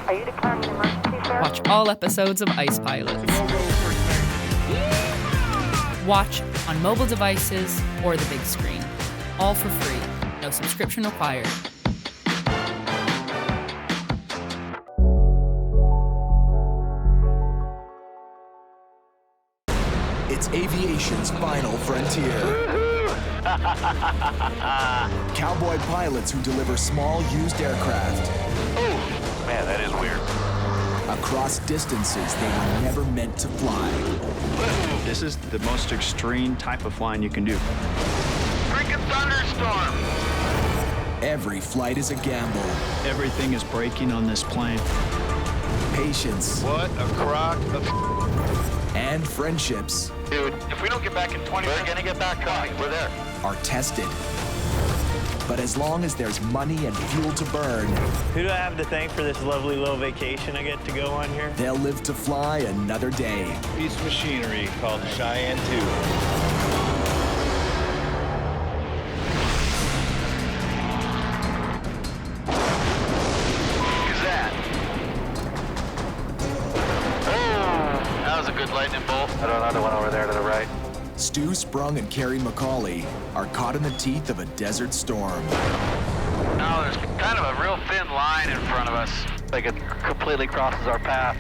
Are you declaring an emergency, sir? Watch all episodes of Ice Pilots. Watch on mobile devices or the big screen. All for free. No subscription required. It's aviation's final frontier. Cowboy pilots who deliver small used aircraft. Oh, man, that is weird. Across distances they were never meant to fly. This is the most extreme type of flying you can do. Freaking thunderstorm! Every flight is a gamble. Everything is breaking on this plane. Patience. What a crock of And friendships. Dude, if we don't get back in 20 minutes, we're gonna get back coming. We're there. Are tested. But as long as there's money and fuel to burn, who do I have to thank for this lovely little vacation I get to go on here? they'll live to fly another day. Piece of machinery called Cheyenne 2. Good lightning bolt. I don't know, another one over there to the right. Stu Sprung and Carrie McCauley are caught in the teeth of a desert storm. Now there's kind of a real thin line in front of us. Like it completely crosses our path.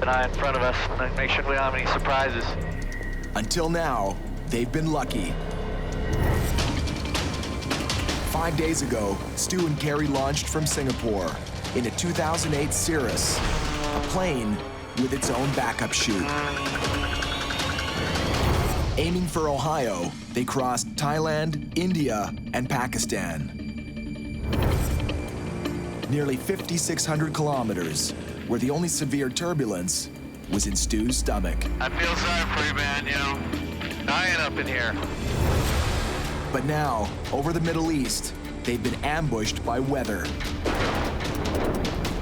An eye in front of us. Make sure we don't have any surprises. Until now, they've been lucky. 5 days ago, Stu and Carrie launched from Singapore in a 2008 Cirrus, a plane with its own backup chute. Aiming for Ohio, they crossed Thailand, India, and Pakistan. Nearly 5,600 kilometers, where the only severe turbulence was in Stu's stomach. I feel sorry for you, man, you know. Dying up in here. But now, over the Middle East, they've been ambushed by weather.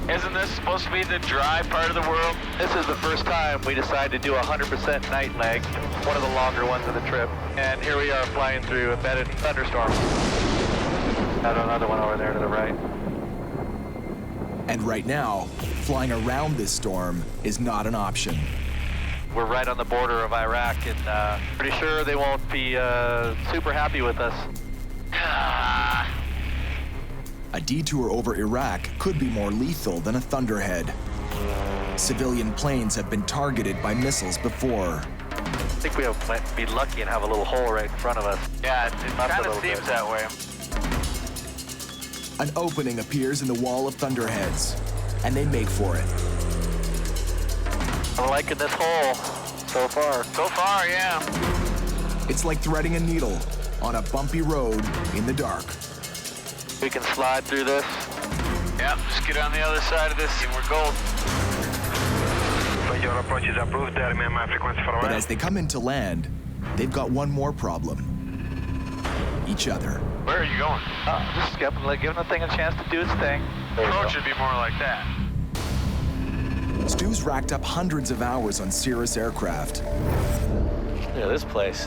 Isn't this supposed to be the dry part of the world? This is the first time we decided to do 100% night leg, one of the longer ones of the trip. And here we are flying through embedded thunderstorm. Got another one over there to the right. And right now, flying around this storm is not an option. We're right on the border of Iraq, and pretty sure they won't be super happy with us. A detour over Iraq could be more lethal than a thunderhead. Civilian planes have been targeted by missiles before. I think we might be lucky and have a little hole right in front of us. Yeah, it kind of seems that way. An opening appears in the wall of thunderheads, and they make for it. I'm liking this hole so far. So far, yeah. It's like threading a needle on a bumpy road in the dark. We can slide through this. Yep, just get on the other side of this and we're gold. Your approach is approved. My frequency for But as they come into land, they've got one more problem. Each other. Where are you going? Just giving the thing a chance to do its thing. The approach should be more like that. Stu's racked up hundreds of hours on Cirrus aircraft. Yeah, this place.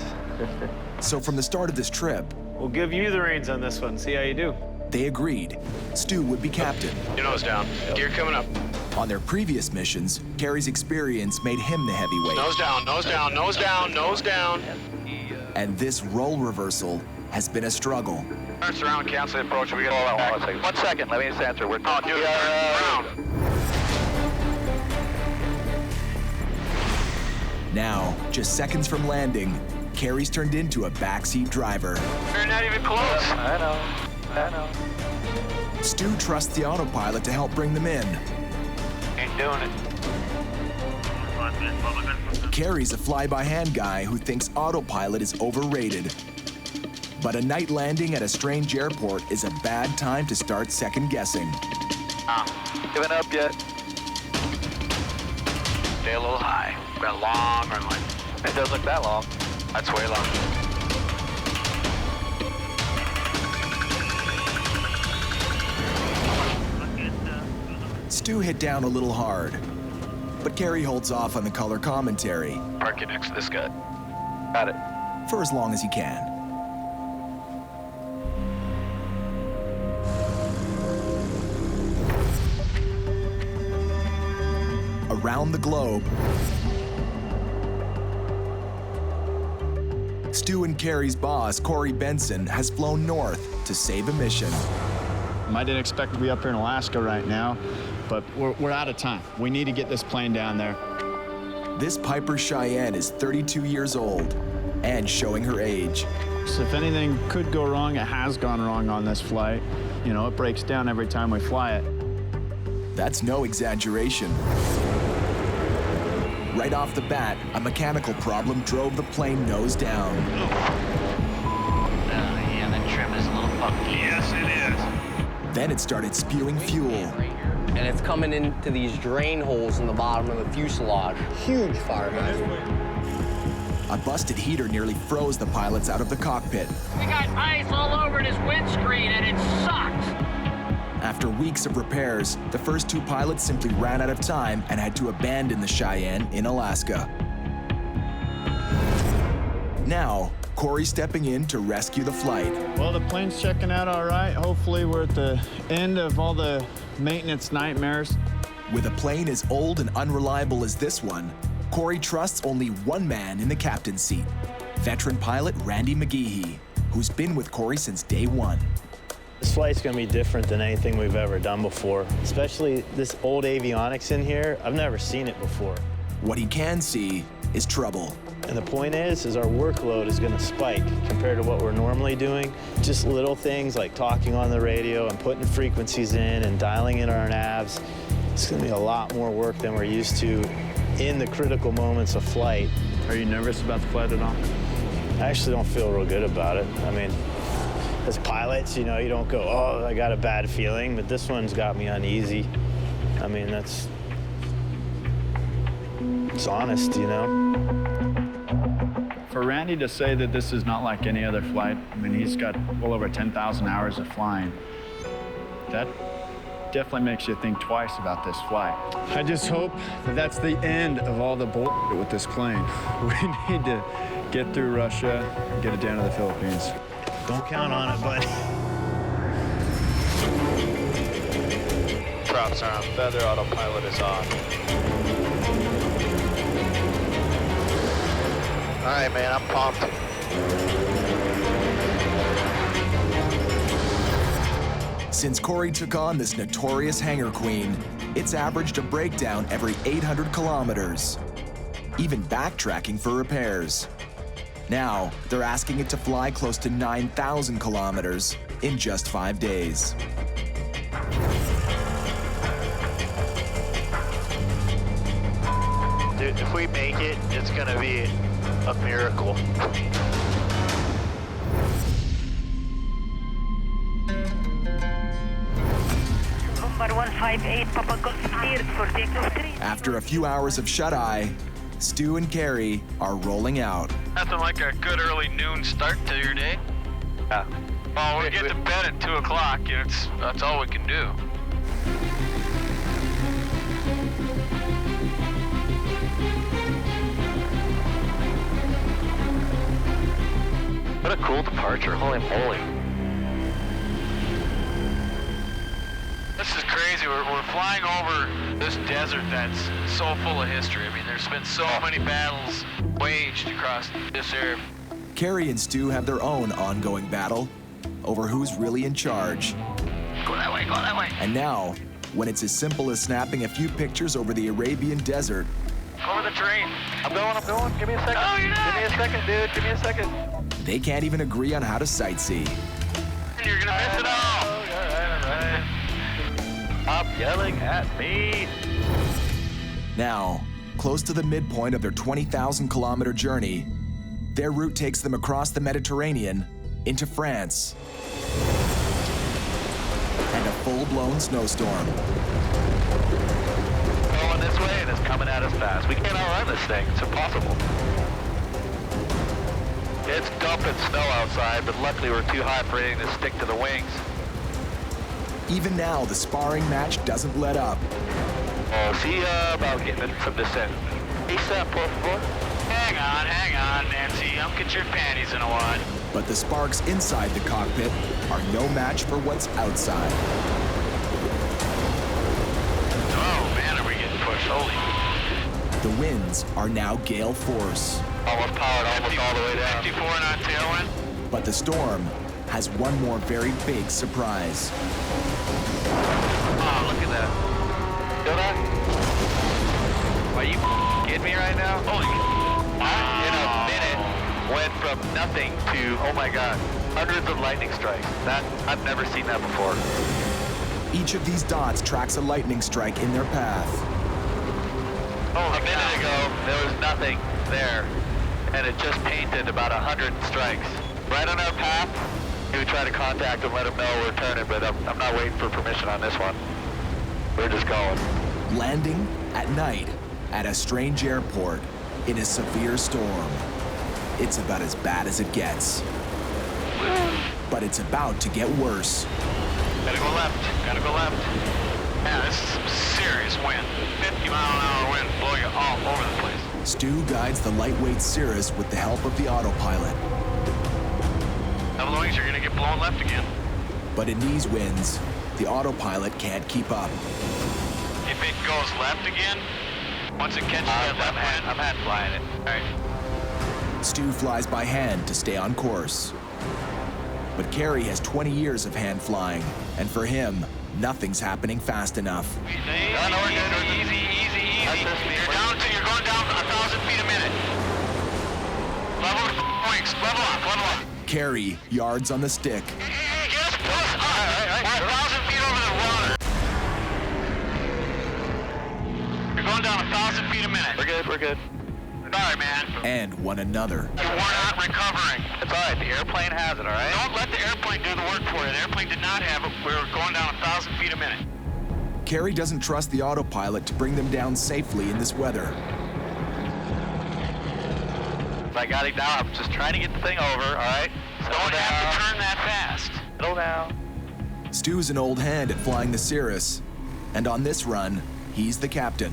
So from the start of this trip, We'll give you the reins on this one. See how you do. they agreed Stu would be captain. Your nose down. Gear coming up. On their previous missions, Carrie's experience made him the heavyweight. Nose down, nose down, nose down, nose down. And this role reversal has been a struggle. Turn around, cancel the approach. We got 1 second. Let me just answer. We're around. Now, just seconds from landing, Carrie's turned into a backseat driver. You're not even close. I know. Stu trusts the autopilot to help bring them in. Ain't doing it. Carrie's a fly-by-hand guy who thinks autopilot is overrated. But a night landing at a strange airport is a bad time to start second-guessing. Giving up yet? Stay a little high. Got a long runway. It doesn't look that long. That's way long. Stu hit down a little hard, but Carrie holds off on the color commentary. Park it next to this guy. Got it. For as long as he can. around the globe, Stu and Carrie's boss, Corey Benson, has flown north to save a mission. I didn't expect to be up here in Alaska right now, but we're out of time. We need to get this plane down there. This Piper Cheyenne is 32 years old and showing her age. So if anything could go wrong, it has gone wrong on this flight. You know, it breaks down every time we fly it. That's no exaggeration. Right off the bat, a mechanical problem drove the plane nose down. Yeah, that trim is a little funky. Yes, it is. Then it started spewing fuel. And it's coming into these drain holes in the bottom of the fuselage. Huge fire hazard. A busted heater nearly froze the pilots out of the cockpit. We got ice all over this windscreen and it sucks. After weeks of repairs, the first two pilots simply ran out of time and had to abandon the Cheyenne in Alaska. Now, Corey's stepping in to rescue the flight. Well, the plane's checking out all right. Hopefully we're at the end of all the maintenance nightmares. With a plane as old and unreliable as this one, Corey trusts only one man in the captain's seat, veteran pilot Randy McGehee, who's been with Corey since day one. This flight's gonna be different than anything we've ever done before, especially this old avionics in here. I've never seen it before. What he can see is trouble. And the point is our workload is gonna spike compared to what we're normally doing. Just little things like talking on the radio and putting frequencies in and dialing in our navs. It's gonna be a lot more work than we're used to in the critical moments of flight. Are you nervous about the flight at all? I actually don't feel real good about it. I mean, as pilots, you know, you don't go, oh, I got a bad feeling, but this one's got me uneasy. I mean, it's honest, you know? For Randy to say that this is not like any other flight, I mean, he's got well over 10,000 hours of flying. That definitely makes you think twice about this flight. I just hope that that's the end of all the bullshit with this plane. We need to get through Russia and get it down to the Philippines. Don't count on it, buddy. Props are on feather, autopilot is on. All right, man, I'm pumped. Since Corey took on this notorious hangar queen, it's averaged a breakdown every 800 kilometers, even backtracking for repairs. Now, they're asking it to fly close to 9,000 kilometers in just 5 days. Dude, if we make it, it's gonna be a miracle. Number 158, Papa Golf cleared for takeoff 3. After a few hours of shut-eye, Stu and Carrie are rolling out. Nothing like a good early noon start to your day. Yeah. Well, we get to bed at 2 o'clock. You know, that's all we can do. What a cool departure, holy moly. This is crazy, we're flying over this desert that's so full of history. I mean, there's been so many battles waged across this area. Carrie and Stu have their own ongoing battle over who's really in charge. Go that way, go that way. And now, when it's as simple as snapping a few pictures over the Arabian desert, Over the train. I'm going. Give me a second. No, you're not. Give me a second, dude. Give me a second. they can't even agree on how to sightsee. You're gonna miss it all. All right. Stop yelling at me. Now, close to the midpoint of their 20,000 kilometer journey, their route takes them across the Mediterranean into France. And a full-blown snowstorm. Going this way and it's coming at us fast. We can't outrun this thing. It's impossible. It's dumping snow outside, but luckily we're too high for anything to stick to the wings. Even now, the sparring match doesn't let up. Oh, see about getting it from this end. ASAP, por favor. Hang on, Nancy. Don't get your panties in a wad. But the sparks inside the cockpit are no match for what's outside. Oh, man, are we getting pushed? Holy. The winds are now gale force. Almost powered almost all the way down. 54 knot tailwind. But the storm has one more very big surprise. Oh, look at that. Feel that? Are you kidding me right now? Holy In a minute, went from nothing to, oh my God, hundreds of lightning strikes. I've never seen that before. Each of these dots tracks a lightning strike in their path. A minute ago, there was nothing there, and it just painted about 100 strikes. Right on our path, we would try to contact and let them know we're turning, but I'm not waiting for permission on this one. We're just going. Landing at night at a strange airport in a severe storm. It's about as bad as it gets. But it's about to get worse. Gotta go left. Gotta go left. Man, this is some serious wind. 50-mile-an-hour wind blowing you all over the place. Stu guides the lightweight Cirrus with the help of the autopilot. Double wings, you're gonna get blown left again. But in these winds, the autopilot can't keep up. If it goes left again, once it catches that left wind, I'm hand flying it. all right. Stu flies by hand to stay on course. But Kerry has 20 years of hand flying, and for him, nothing's happening fast enough. Easy. You're going down 1,000 feet a minute. Level the wings. Level up. Kerry yards on the stick. Just push up. We're 1,000 feet over the water. You're going down 1,000 feet a minute. We're good. Sorry, man. And one another. We're not recovering. It's all right. The airplane has it, all right? Don't let the airplane do the work for you. The airplane did not have it. We were going down 1,000 feet a minute. Kerry doesn't trust the autopilot to bring them down safely in this weather. I got it now. I'm just trying to get the thing over, all right? Don't have to turn that fast. Settle down. Stu's an old hand at flying the Cirrus, and on this run, he's the captain.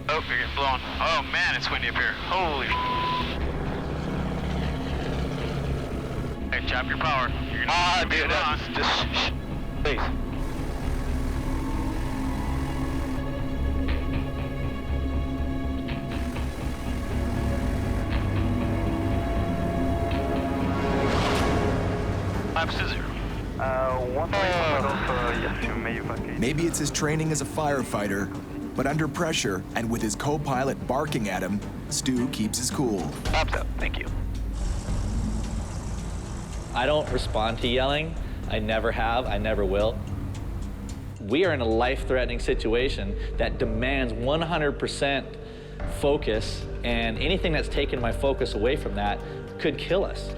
Oh, you're getting blown. Oh, man, it's windy up here. Holy. Hey, chop your power. You're gonna Dude, just shh. Please. I'm scissor. Maybe it's his training as a firefighter, but under pressure and with his co-pilot barking at him, Stu keeps his cool. Pops up. Thank you. I don't respond to yelling. I never have. I never will. We are in a life-threatening situation that demands 100% focus, and anything that's taken my focus away from that could kill us.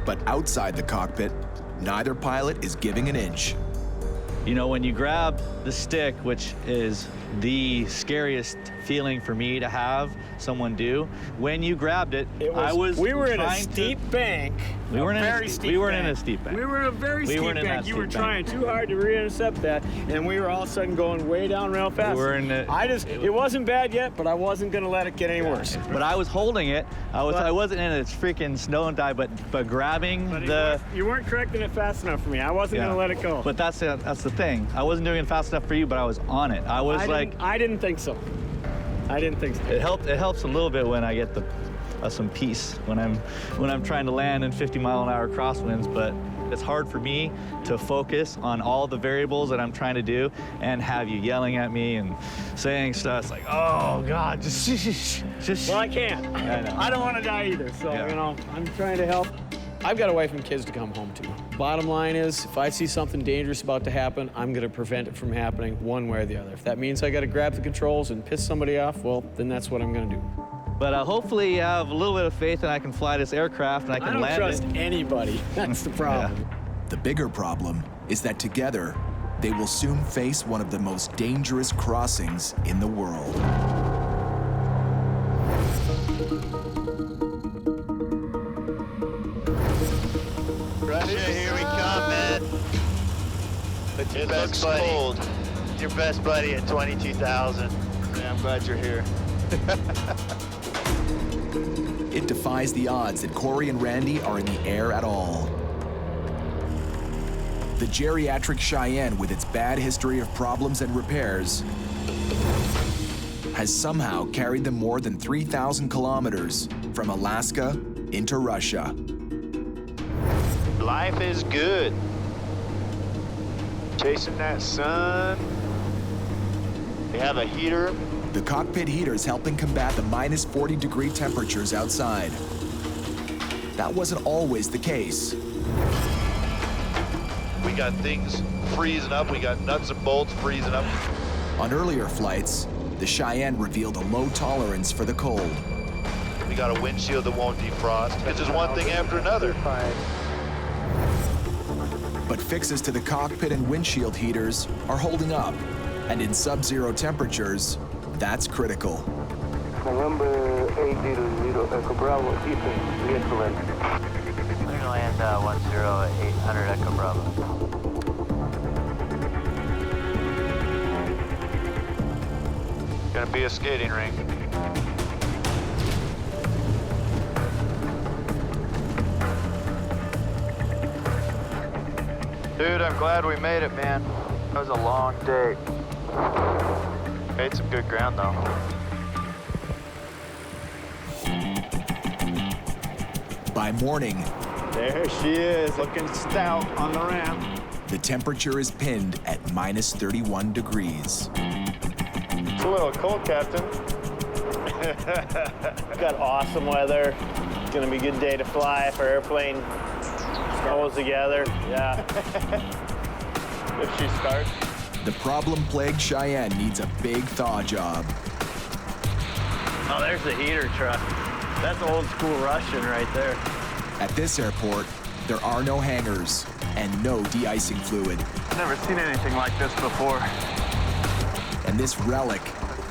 But outside the cockpit, neither pilot is giving an inch. You know, when you grab the stick, which is the scariest feeling for me to have someone do, when you grabbed it, we were in a steep bank. We weren't in a steep bank. We were in a very steep bank. You were trying too hard to re-intercept that, and we were all of a sudden going way down real fast. It wasn't bad yet, but I wasn't going to let it get any worse. But I was holding it. I wasn't in a freaking snow and dive, but grabbing you weren't correcting it fast enough for me. I wasn't going to let it go. But that's the thing. I wasn't doing it fast enough for you, but I was on it. I didn't think so. I didn't think so. It helps a little bit when I get some peace when I'm trying to land in 50-mile-an-hour crosswinds, but it's hard for me to focus on all the variables that I'm trying to do and have you yelling at me and saying stuff. It's like, oh God, just. Well, I can't. I don't want to die either. So I'm trying to help. I've got a wife and kids to come home to. Bottom line is, if I see something dangerous about to happen, I'm going to prevent it from happening one way or the other. If that means I got to grab the controls and piss somebody off, well, then that's what I'm going to do. But hopefully you have a little bit of faith that I can fly this aircraft and I can land it. I don't trust anybody. That's the problem. Yeah. The bigger problem is that together, they will soon face one of the most dangerous crossings in the world. Russia, here we come, man. But your best buddy. Cold. Your best buddy at 22,000. Yeah, I'm glad you're here. It defies the odds that Corey and Randy are in the air at all. The geriatric Cheyenne, with its bad history of problems and repairs, has somehow carried them more than 3,000 kilometers from Alaska into Russia. Life is good. Chasing that sun. We have a heater. The cockpit heater's helping combat the minus 40-degree temperatures outside. That wasn't always the case. We got things freezing up. We got nuts and bolts freezing up. On earlier flights, the Cheyenne revealed a low tolerance for the cold. We got a windshield that won't defrost. It's just one thing after another. But fixes to the cockpit and windshield heaters are holding up. And in sub-zero temperatures, that's critical. November 800 Echo Bravo, Ethan, Greenland. We're gonna land 10800 Echo Bravo. Gonna be a skating rink. Dude, I'm glad we made it, man. That was a long day. Made some good ground, though. By morning, there she is, looking stout on the ramp. The temperature is pinned at minus 31 degrees. It's a little cold, Captain. We've got awesome weather. It's gonna be a good day to fly if our airplane holds together. Yeah. If she starts. The problem-plagued Cheyenne needs a big thaw job. Oh, there's the heater truck. That's old school Russian right there. At this airport, there are no hangars and no de-icing fluid. Never seen anything like this before. And this relic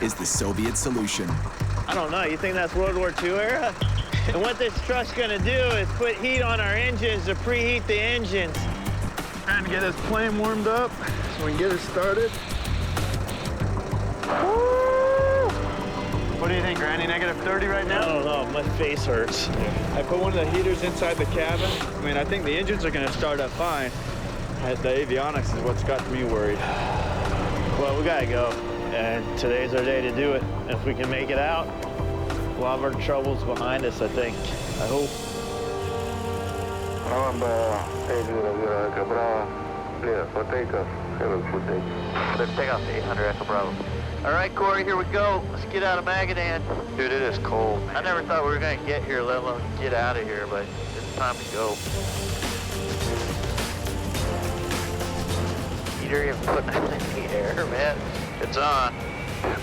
is the Soviet solution. I don't know, you think that's World War II era? And what this truck's gonna do is put heat on our engines to preheat the engines. Trying to get this plane warmed up so we can get it started. Woo! What do you think, Randy? Negative 30 right now? I don't know, my face hurts. I put one of the heaters inside the cabin. I mean, I think the engines are gonna start up fine. The avionics is what's got me worried. Well, we gotta go, and today's our day to do it. And if we can make it out, we'll have our troubles behind us, I think. I hope. November 800 Echo Bravo, clear for takeoff. Have a good day. Let's take off to 800 Echo Bravo. All right, Corey, here we go. Let's get out of Magadan. Dude, it is cold, man. I never thought we were gonna get here, let alone get out of here, but it's time to go. Heater, you're putting it in the air, man. It's on.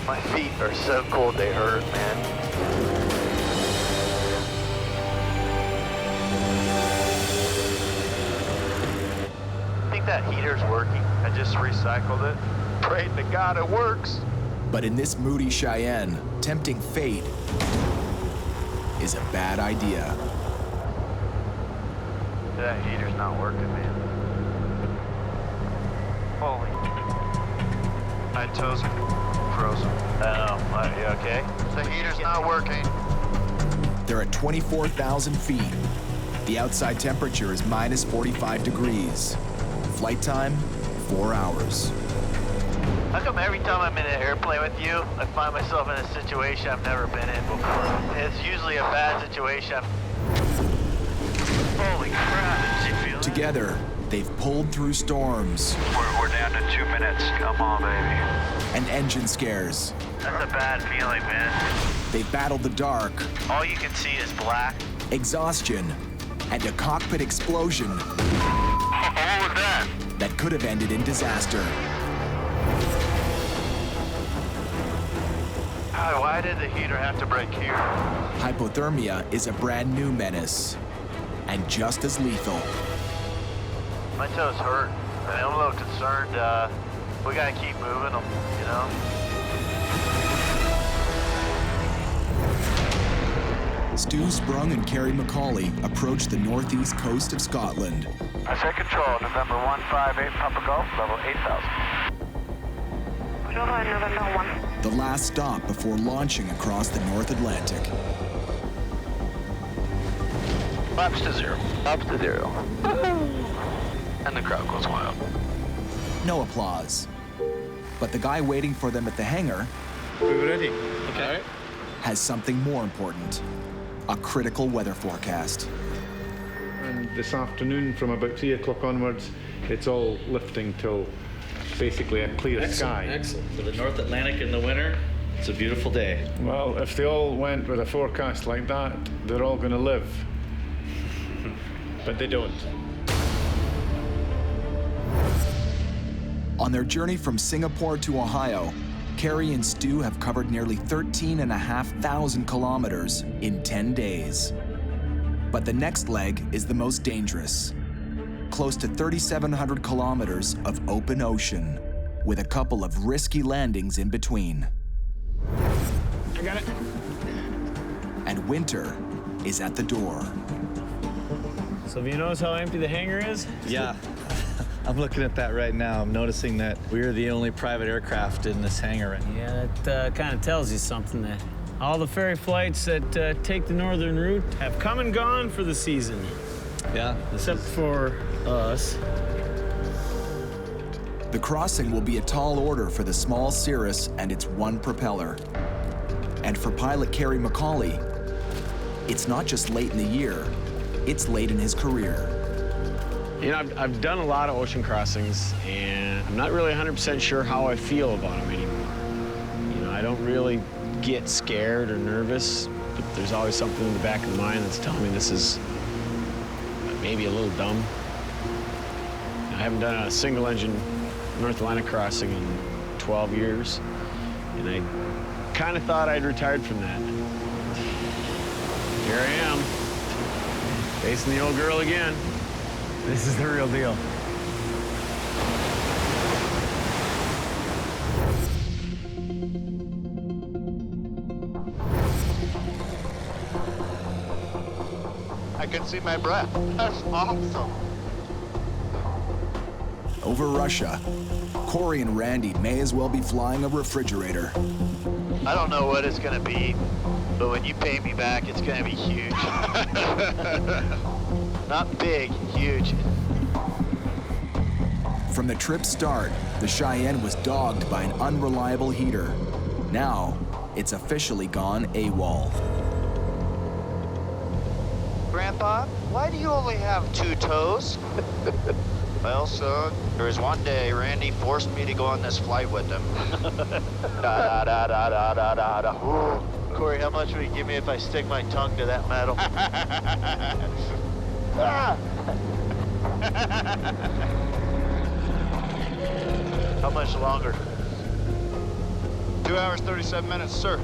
My feet are so cold they hurt, man. I think that heater's working. I just recycled it. Prayed to God it works. But in this moody Cheyenne, tempting fate is a bad idea. That heater's not working, man. Holy. My toes are frozen. Oh, are you okay? The heater's not working. They're at 24,000 feet. The outside temperature is minus 45 degrees. Flight time, 4 hours. How come every time I'm in an airplane with you, I find myself in a situation I've never been in before? It's usually a bad situation. Holy crap, did you feel that? Together, they've pulled through storms. We're down to 2 minutes. Come on, baby. And engine scares. That's a bad feeling, man. They've battled the dark. All you can see is black. Exhaustion. And a cockpit explosion. What was that? That could have ended in disaster. Why did the heater have to break here? Hypothermia is a brand new menace. And just as lethal. My toes hurt. I'm a little concerned. We gotta keep moving them, you know? Stu Sprung and Kerry McCauley approach the northeast coast of Scotland. I take control, November 158 Papa Golf, level 8,000. November 1. The last stop before launching across the North Atlantic. Laps to zero. Up to zero. And the crowd goes wild. No applause. But the guy waiting for them at the hangar We're ready. Okay. All right. has something more important, a critical weather forecast. And this afternoon, from about 3 o'clock onwards, it's all lifting till basically a clear sky. Excellent. For the North Atlantic in the winter, it's a beautiful day. Well, if they all went with a forecast like that, they're all going to live. But they don't. On their journey from Singapore to Ohio, Carrie and Stu have covered nearly 13,500 kilometers in 10 days. But the next leg is the most dangerous. Close to 3,700 kilometers of open ocean, with a couple of risky landings in between. I got it. And winter is at the door. So have you noticed how empty the hangar is? Yeah. I'm looking at that right now. I'm noticing that we're the only private aircraft in this hangar right now. Yeah, that kind of tells you something, that all the ferry flights that take the northern route have come and gone for the season. Yeah. Except for us. The crossing will be a tall order for the small Cirrus and its one propeller. And for pilot Kerry McCauley, it's not just late in the year, it's late in his career. You know, I've done a lot of ocean crossings, and I'm not really 100% sure how I feel about them anymore. You know, I don't really get scared or nervous, but there's always something in the back of the mind that's telling me this is maybe a little dumb. I haven't done a single-engine North Atlantic crossing in 12 years, and I kind of thought I'd retired from that. Here I am, facing the old girl again. This is the real deal. I can see my breath. That's awesome. Over Russia, Corey and Randy may as well be flying a refrigerator. I don't know what it's gonna be, but when you pay me back, it's gonna be huge. Not big, huge. From the trip's start, the Cheyenne was dogged by an unreliable heater. Now, it's officially gone AWOL. Grandpa, why do you only have 2 toes? Well, son, there was one day Randy forced me to go on this flight with him. Da, da, da, da, da, da, da, da. Ooh. Corey, how much would you give me if I stick my tongue to that metal? Ah! How much longer? 2 hours, 37 minutes, sir.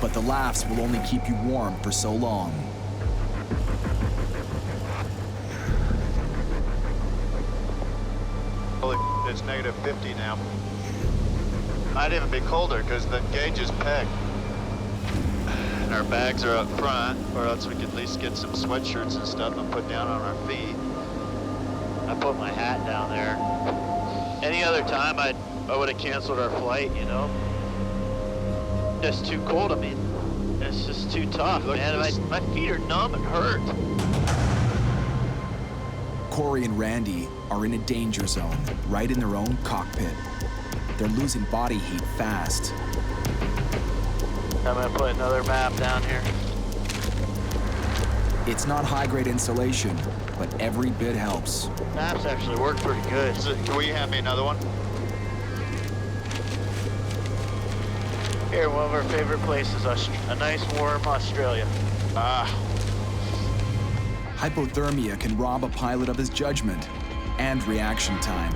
But the laughs will only keep you warm for so long. Holy, it's negative 50 now. Might even be colder because the gauge is pegged. And our bags are up front, or else we could at least get some sweatshirts and stuff and put down on our feet. I put my hat down there. Any other time, I would have canceled our flight, you know? It's too cold, I mean. It's just too tough, man. My feet are numb and hurt. Corey and Randy are in a danger zone, right in their own cockpit. They're losing body heat fast. I'm gonna put another map down here. It's not high-grade insulation, but every bit helps. Maps actually work pretty good. Can we hand me another one? Here, one of our favorite places, a nice warm Australia. Hypothermia can rob a pilot of his judgment and reaction time.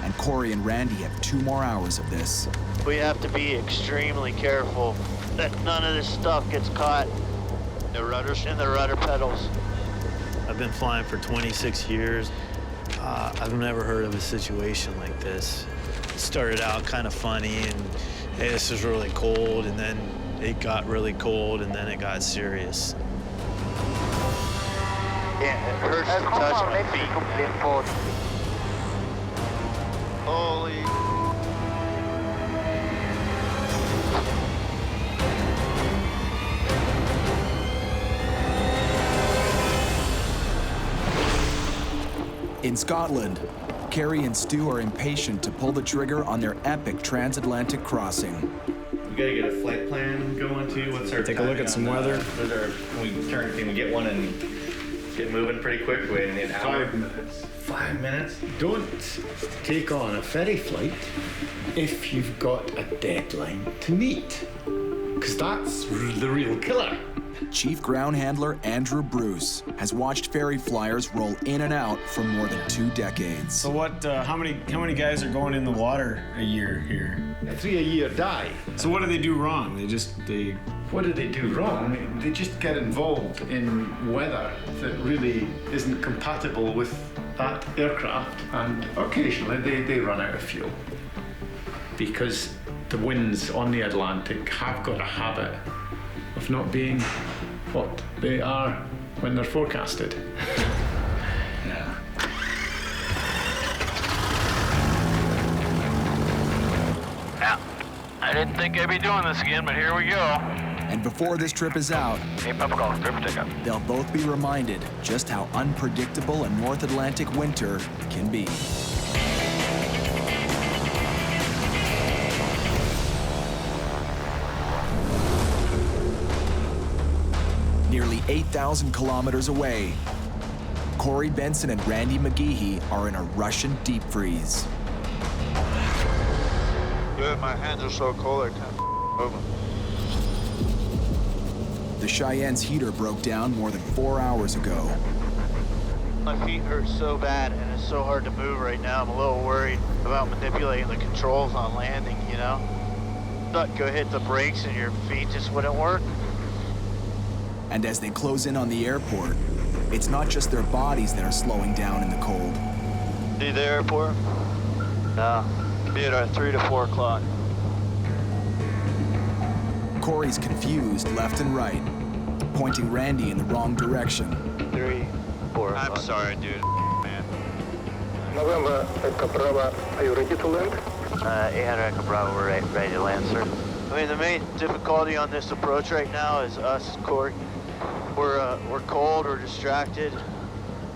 And Corey and Randy have 2 more hours of this. We have to be extremely careful that none of this stuff gets caught in the rudder pedals. I've been flying for 26 years. I've never heard of a situation like this. It started out kind of funny, and hey, this is really cold, and then it got really cold, and then it got serious. Yeah, it hurts to touch my feet. Holy. In Scotland, Carrie and Stu are impatient to pull the trigger on their epic transatlantic crossing. We gotta get a flight plan going too. What's our Take a look at some weather. Can we get one and get moving pretty quick? Wait, an hour? 5 minutes. 5 minutes? Don't take on a ferry flight if you've got a deadline to meet, because that's the real killer. Chief ground handler Andrew Bruce has watched ferry flyers roll in and out for more than 2 decades. So what? How many guys are going in the water a year here? 3 a year die. So what do they do wrong? What do they do wrong? They just get involved in weather that really isn't compatible with that aircraft, and occasionally they run out of fuel. Because the winds on the Atlantic have got a habit of not being what they are when they're forecasted. Yeah. Yeah, I didn't think I'd be doing this again, but here we go. And before this trip is out, Hey, Papa Call, trip ticket. they'll both be reminded just how unpredictable a North Atlantic winter can be. Nearly 8,000 kilometers away, Corey Benson and Randy McGeehee are in a Russian deep freeze. Dude, my hands are so cold I can't move them. The Cheyenne's heater broke down more than 4 hours ago. My feet hurt so bad and it's so hard to move right now. I'm a little worried about manipulating the controls on landing, you know? Thought go hit the brakes and your feet just wouldn't work. And as they close in on the airport, it's not just their bodies that are slowing down in the cold. See the airport? No. Be at 3 to 4 o'clock. Corey's confused left and right, pointing Randy in the wrong direction. 3, 4 o'clock. I'm sorry, dude, man. November, Echo Bravo, are you ready to land? 800 Echo Bravo, we're ready to land, sir. I mean, the main difficulty on this approach right now is us, Corey. We're cold, we're distracted.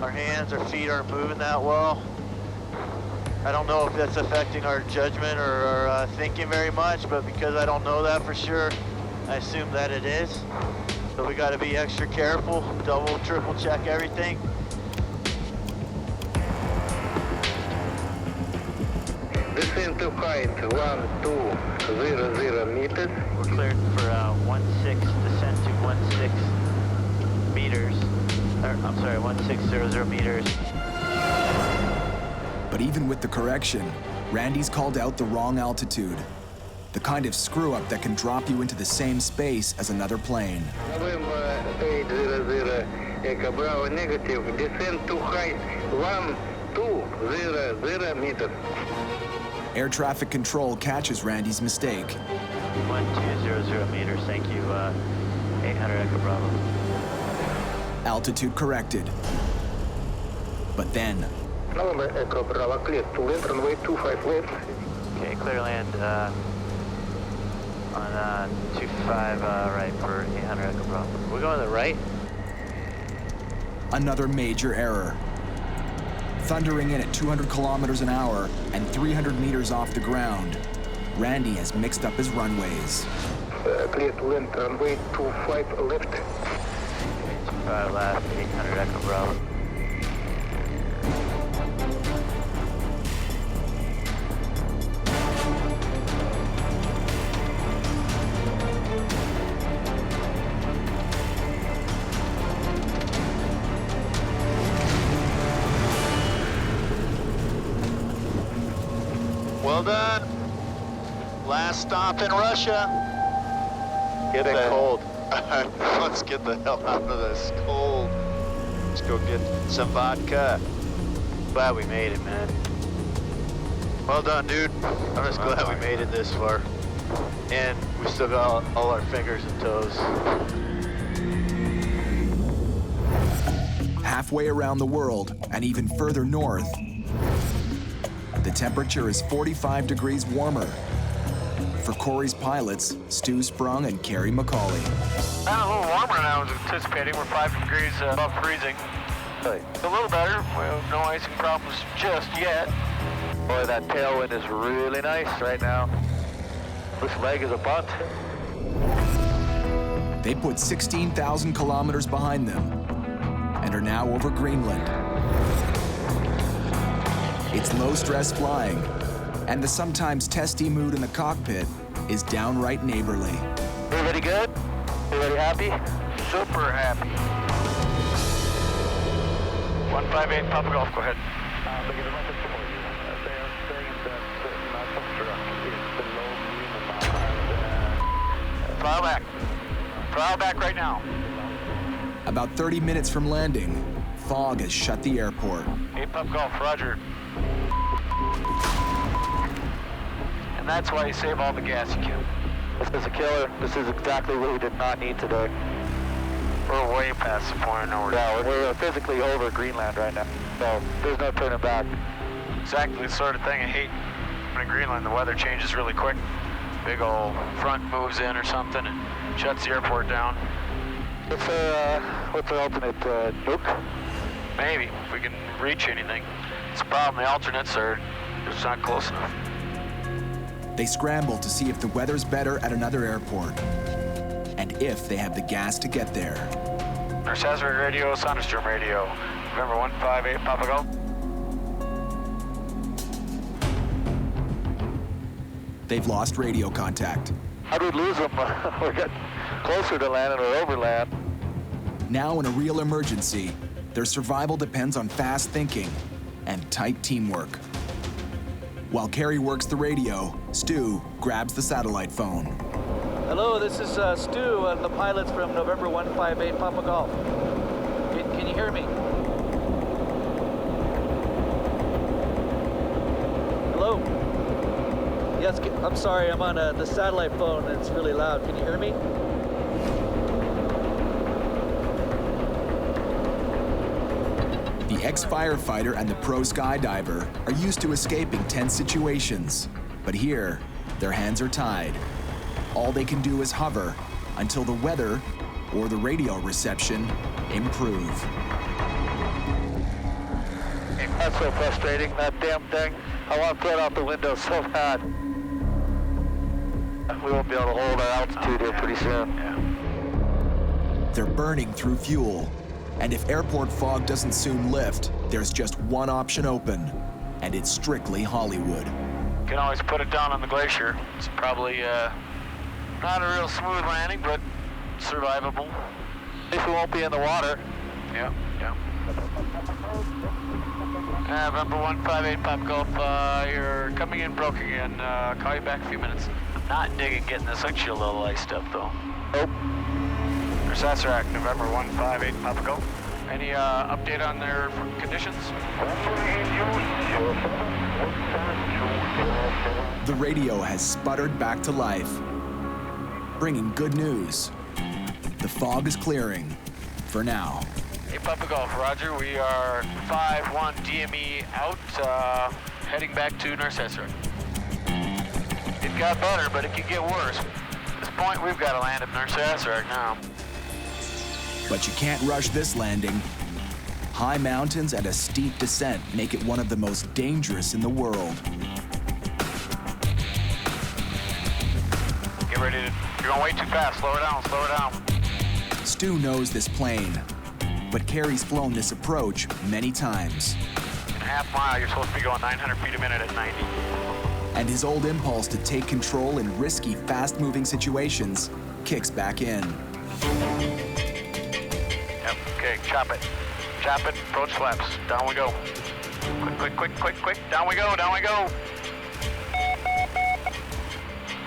Our hands, our feet aren't moving that well. I don't know if that's affecting our judgment or our thinking very much, but because I don't know that for sure, I assume that it is. So we gotta be extra careful, double, triple check everything. Descent to height 1200 meters. We're cleared for 16, descent to 16 meters. I'm sorry, 1600 meters. But even with the correction, Randy's called out the wrong altitude. The kind of screw-up that can drop you into the same space as another plane. November 800 Echo Bravo negative. Descent to height 1200 meters. Air traffic control catches Randy's mistake. 1200 meters, thank you. 800 Echo Bravo. Altitude corrected. But then, November Echo Bravo clear to land runway 25 left. Okay, clear land on 25 right for 800 Echo Bravo. We're going to the right? another major error. Thundering in at 200 kilometers an hour and 300 meters off the ground, Randy has mixed up his runways. Clear to land, runway 25 left. 25 left, 800 Echo Bravo. Well done. Last stop in Russia. Get it cold. Let's get the hell out of this cold. Let's go get some vodka. Glad we made it, man. Well done, dude. I'm just glad we made it this far. And we still got all our fingers and toes. Halfway around the world and even further north, the temperature is 45 degrees warmer. For Corey's pilots, Stu Sprung and Carrie McCauley. A little warmer than I was anticipating. We're 5 degrees above freezing. Really? A little better. Well, no icing problems just yet. Boy, that tailwind is really nice right now. This leg is a bunt. They put 16,000 kilometers behind them and are now over Greenland. It's low-stress flying, and the sometimes testy mood in the cockpit is downright neighborly. Everybody good? Everybody happy? Super happy. 158 Papa Golf, go ahead. Throttle back. Throttle back right now. About 30 minutes from landing, fog has shut the airport. 8 Papa Golf, roger. And that's why you save all the gas you can. This is a killer. This is exactly what we did not need today. We're way past the point of no return. Yeah, we're physically over Greenland right now, so there's no turning back. Exactly the sort of thing I hate. When in Greenland, the weather changes really quick. Big old front moves in or something and shuts the airport down. What's our alternate, nuke? Maybe, if we can reach anything. It's a problem, the alternates are just not close enough. They scramble to see if the weather's better at another airport, and if they have the gas to get there. Cirrus radio, Thunderstorm radio. November 158 Papa Golf. They've lost radio contact. How'd we lose them? We're getting closer to land and we're over land. Now in a real emergency, their survival depends on fast thinking and tight teamwork. While Carrie works the radio, Stu grabs the satellite phone. Hello, this is Stu, the pilot's from November 158 Papa Golf. Can you hear me? Hello? Yes, I'm sorry, I'm on the satellite phone and it's really loud. Can you hear me? The ex-firefighter and the pro skydiver are used to escaping tense situations, but here, their hands are tied. All they can do is hover until the weather or the radio reception improve. That's so frustrating, that damn thing. I want to throw it out the window so bad. We won't be able to hold our altitude here pretty soon. They're burning through fuel, and if airport fog doesn't soon lift, there's just one option open, and it's strictly Hollywood. You can always put it down on the glacier. It's probably not a real smooth landing, but survivable. At least we won't be in the water. Yeah. November 158 Papa Golf, you're coming in broke again. Call you back in a few minutes. Not digging getting this windshield a little iced up though. Nope. Saserac, November 158 Papa Golf. Any update on their conditions? The radio has sputtered back to life, bringing good news. The fog is clearing, for now. Hey Papa Golf, roger. We are 5-1 DME out, heading back to Saserac. It got better, but it could get worse. At this point, we've got to land at Saserac now. But you can't rush this landing. High mountains and a steep descent make it one of the most dangerous in the world. Get ready to... You're going way too fast. Slow her down, slow her down. Stu knows this plane, but Carrie's flown this approach many times. In a half mile, you're supposed to be going 900 feet a minute at 90. And his old impulse to take control in risky, fast-moving situations kicks back in. Yep, okay, chop it. Chop it, approach flaps. Down we go. Quick. Down we go, down we go.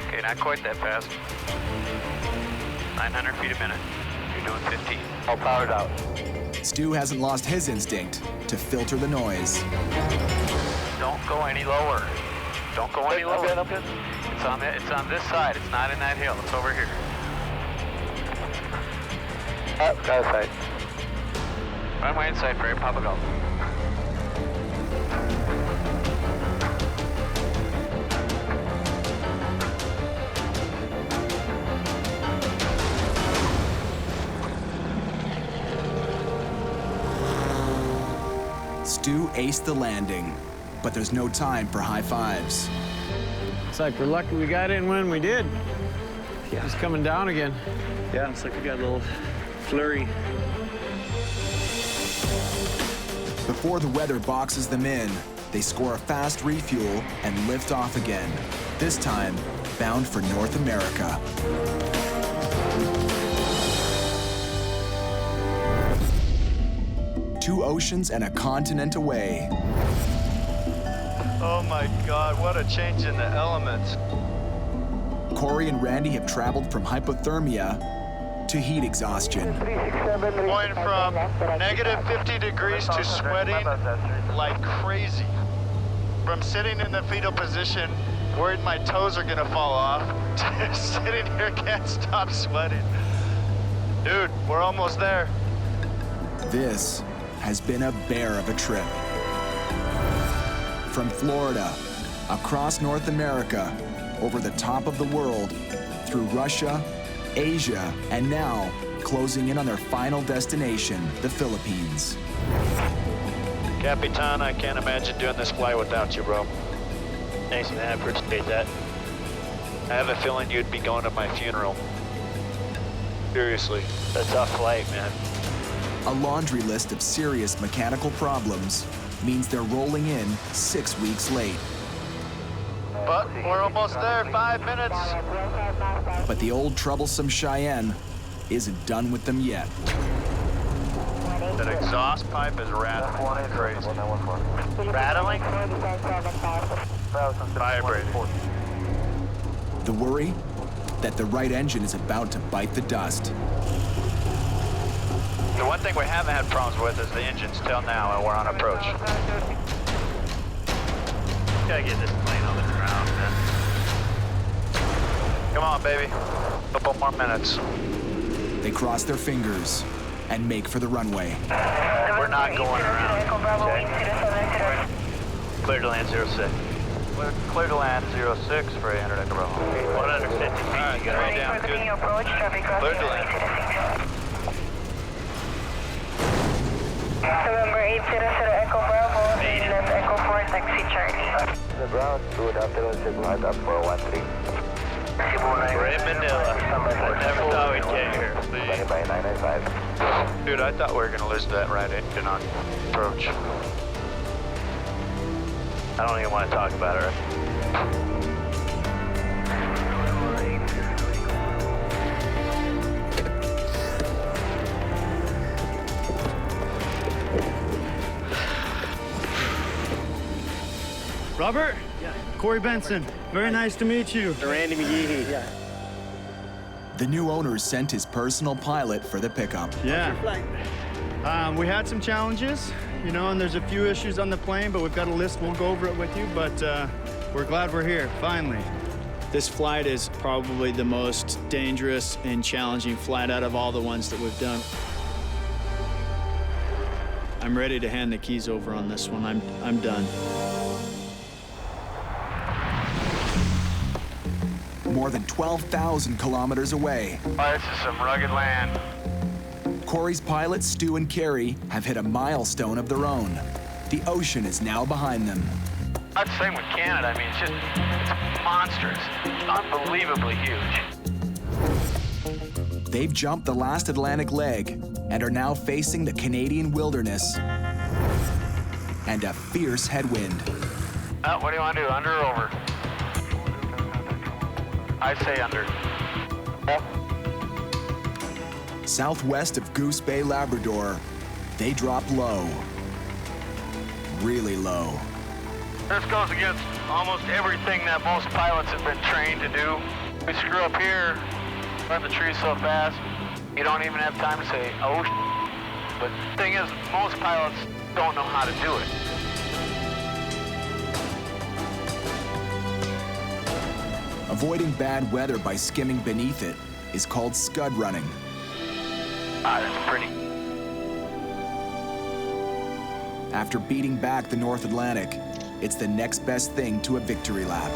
Okay, not quite that fast. 900 feet a minute. You're doing 15. All powered out. Stu hasn't lost his instinct to filter the noise. Don't go any lower. Don't go any lower. I'm good. It's on this side. It's not in that hill. It's over here. Oh, got a sight. Runway inside for Papa Golf. Stu aced the landing, but there's no time for high fives. It's like we're lucky we got in when we did. Yeah. It's coming down again. Yeah, it's like we got a little flurry. Before the weather boxes them in, they score a fast refuel and lift off again, this time bound for North America. Two oceans and a continent away. Oh my God, what a change in the elements. Corey and Randy have traveled from hypothermia to heat exhaustion. Going from negative 50 degrees to sweating like crazy. From sitting in the fetal position, worried my toes are gonna fall off, to sitting here can't stop sweating. Dude, we're almost there. This has been a bear of a trip. From Florida, across North America, over the top of the world, through Russia, Asia, and now closing in on their final destination, the Philippines. Capitan, I can't imagine doing this flight without you, bro. Thanks, man. I appreciate that. I have a feeling you'd be going to my funeral. Seriously. It's a tough flight, man. A laundry list of serious mechanical problems means they're rolling in 6 weeks late. But we're almost there, 5 minutes. But the old troublesome Cheyenne isn't done with them yet. That exhaust pipe is rattling like crazy. Rattling? Vibrating. The worry? That the right engine is about to bite the dust. The one thing we haven't had problems with is the engines till now, and we're on approach. Gotta get this plane on the ground, man. Come on, baby. Couple more minutes. They cross their fingers and make for the runway. We're not going around. Okay. Clear to land 06. Clear to land 06 for 800 Echo Bravo. 150 feet. All right, get right down. Good. Clear to land. November 800 Echo Bravo, Greenland Echo 4, taxi Charlie. The ground, good afternoon, Cebu, head up 413. We're in Manila. I never thought we'd get here. Running by 995. Dude, I thought we were going to lose that right engine on approach. I don't even want to talk about it. Robert? Yeah. Corey Benson. Very nice to meet you. Randy McGee. Yeah. The new owner sent his personal pilot for the pickup. Yeah. We had some challenges, you know, and there's a few issues on the plane, but we've got a list. We'll go over it with you, but we're glad we're here, finally. This flight is probably the most dangerous and challenging flight out of all the ones that we've done. I'm ready to hand the keys over on this one. I'm done. More than 12,000 kilometers away. Oh, this is some rugged land. Corey's pilots, Stu and Carrie, have hit a milestone of their own. The ocean is now behind them. That's the same with Canada. I mean, it's monstrous. Unbelievably huge. They've jumped the last Atlantic leg and are now facing the Canadian wilderness and a fierce headwind. What do you want to do, under or over? I say under. Southwest of Goose Bay, Labrador, they drop low. Really low. This goes against almost everything that most pilots have been trained to do. We screw up here, run the tree so fast, you don't even have time to say, oh, but the thing is, most pilots don't know how to do it. Avoiding bad weather by skimming beneath it is called Skud running. Ah, that's pretty. After beating back the North Atlantic, it's the next best thing to a victory lap.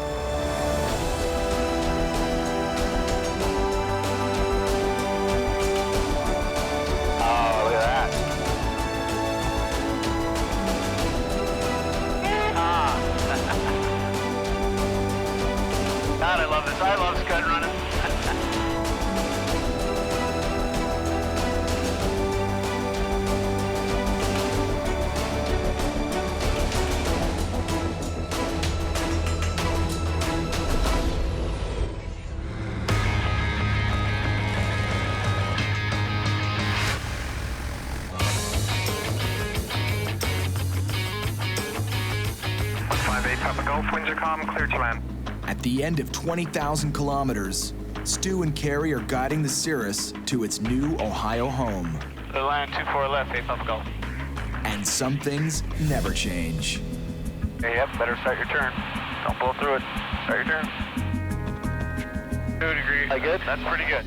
Oh, look at that. Ah. God, I love this. I love Skud running. Winds are calm, clear to land. At the end of 20,000 kilometers, Stu and Carrie are guiding the Cirrus to its new Ohio home. The land 24 left, 8 Papa Golf. And some things never change. Hey, yep, better start your turn. Don't blow through it. Start your turn. 2 degrees. That good? That's pretty good.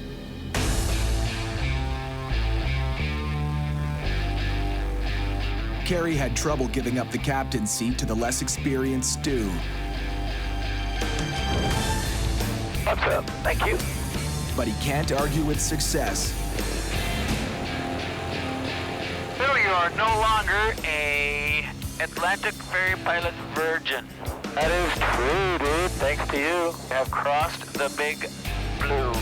Carrie had trouble giving up the captain's seat to the less experienced Stu. What's up? Thank you. But he can't argue with success. So you are no longer a Atlantic ferry pilot virgin. That is true, dude. Thanks to you. You have crossed the big blue.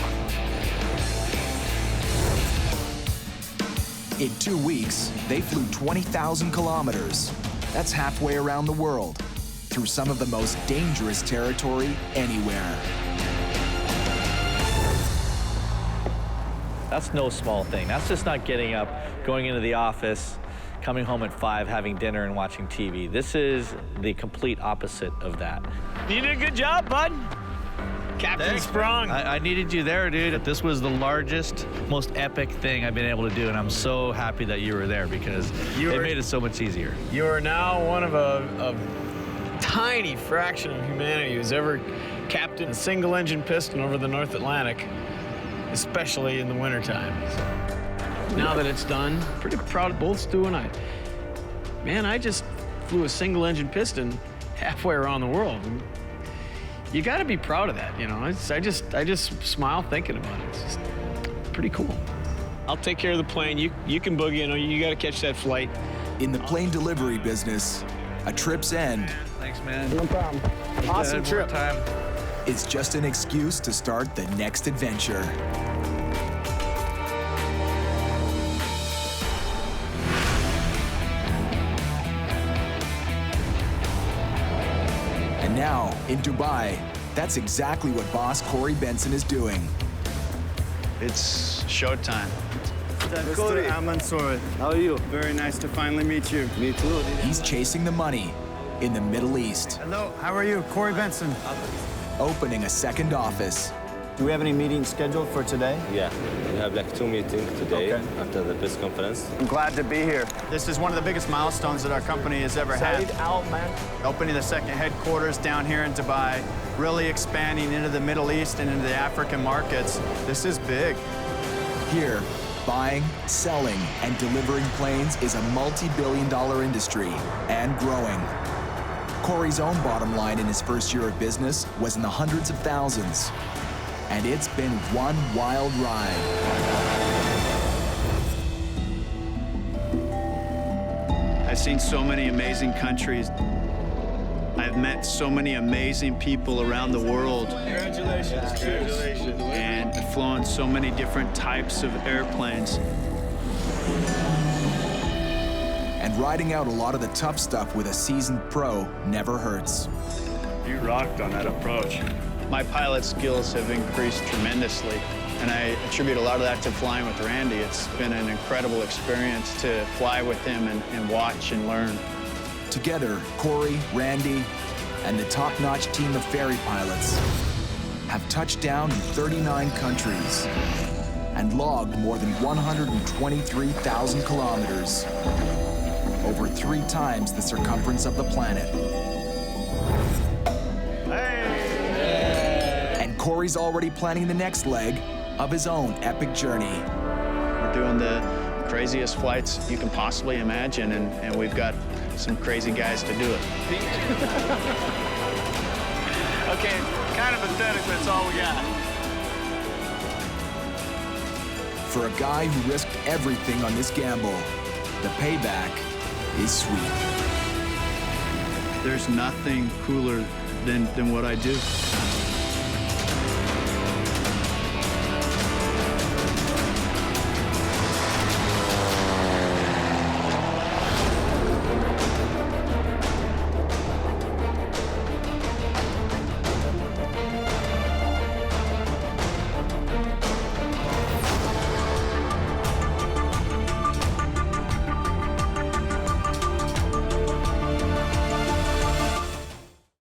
In 2 weeks, they flew 20,000 kilometers. That's halfway around the world, through some of the most dangerous territory anywhere. That's no small thing. That's just not getting up, going into the office, coming home at 5, having dinner and watching TV. This is the complete opposite of that. You did a good job, bud. Captain Sprung. I needed you there, dude. This was the largest, most epic thing I've been able to do, and I'm so happy that you were there because it made it so much easier. You are now one of a tiny fraction of humanity who's ever captained a single-engine piston over the North Atlantic, especially in the wintertime. Now that it's done, pretty proud of both Stu and I. Man, I just flew a single-engine piston halfway around the world. You got to be proud of that, you know. I just smile thinking about it. It's just pretty cool. I'll take care of the plane. You can boogie. You know, you got to catch that flight. In the plane delivery business, a trip's end. Thanks, man. No problem. Awesome trip. Is just an excuse to start the next adventure. And now, in Dubai, that's exactly what boss Corey Benson is doing. It's showtime. Mr. Amansour, how are you? Very nice to finally meet you. Me too. He's chasing the money in the Middle East. Hello, how are you? Corey Benson. Opening a second office. Do we have any meetings scheduled for today? Yeah, we have like 2 meetings today after the press conference. I'm glad to be here. This is one of the biggest milestones that our company has ever had. Opening the second headquarters down here in Dubai, really expanding into the Middle East and into the African markets. This is big. Here, buying, selling, and delivering planes is a multi-billion-dollar industry and growing. Corey's own bottom line in his first year of business was in the hundreds of thousands. And it's been one wild ride. I've seen so many amazing countries. I've met so many amazing people around the world. Congratulations. Congratulations. And I've flown so many different types of airplanes. And riding out a lot of the tough stuff with a seasoned pro never hurts. You rocked on that approach. My pilot skills have increased tremendously, and I attribute a lot of that to flying with Randy. It's been an incredible experience to fly with him and watch and learn. Together, Corey, Randy, and the top-notch team of ferry pilots have touched down in 39 countries and logged more than 123,000 kilometers, over 3 times the circumference of the planet. And Corey's already planning the next leg of his own epic journey. We're doing the craziest flights you can possibly imagine, and we've got some crazy guys to do it. Okay, kind of pathetic, but it's all we got. For a guy who risked everything on this gamble, the payback is sweet. There's nothing cooler than what I do.